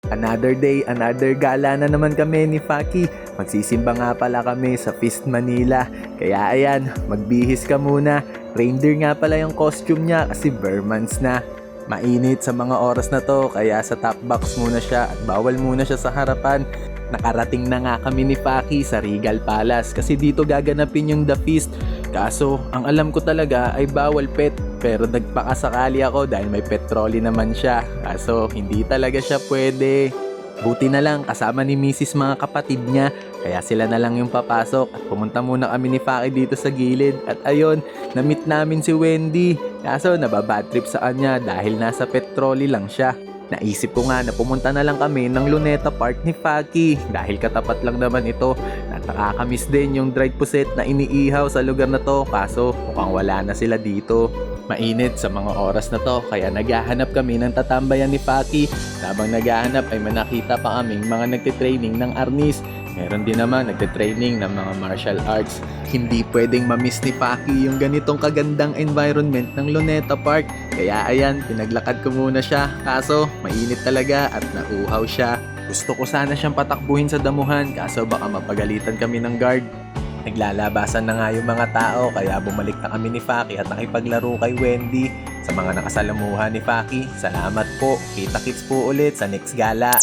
Another day, another gala na naman kami ni Faki. Magsisimba nga pala kami sa Feast Manila. Kaya ayan, magbihis ka muna. Reindeer nga pala yung costume niya kasi bare months na. Mainit sa mga oras na to kaya sa top box muna siya at bawal muna siya sa harapan. Nakarating na nga kami ni Faki sa Regal Palace kasi dito gaganapin yung The Feast. Kaso, ang alam ko talaga ay bawal pet. Pero nagpakasakali ako dahil may pet trolley naman siya. Kaso, hindi talaga siya pwede. Buti na lang kasama ni Mrs. mga kapatid niya. Kaya sila na lang yung papasok. At pumunta muna kami ni Faki dito sa gilid. At ayun, na-meet namin si Wendy. Kaso, nababad trip sa kanya dahil nasa pet trolley lang siya. Naisip ko nga na pumunta na lang kami ng Luneta Park ni Faki dahil katapat lang naman ito at nakakamiss din yung dried puset na iniihaw sa lugar na to kaso mukhang wala na sila dito. Mainit sa mga oras na to kaya naghahanap kami ng tatambayan ni Faki. Habang naghahanap ay manakita pa kaming mga nagtitraining ng arnis. Meron din naman nagtitraining ng mga martial arts. Hindi pwedeng mamiss ni Faki yung ganitong kagandang environment ng Luneta Park. Kaya ayan, pinaglakad ko muna siya. Kaso, mainit talaga at nauhaw siya. Gusto ko sana siyang patakbuhin sa damuhan kaso baka mapagalitan kami ng guard. Naglalabasan na nga yung mga tao kaya bumalik na kami ni Faki at nakipaglaro kay Wendy. Sa mga nakasalamuhan ni Faki, salamat po. Kita-kits po ulit sa next gala.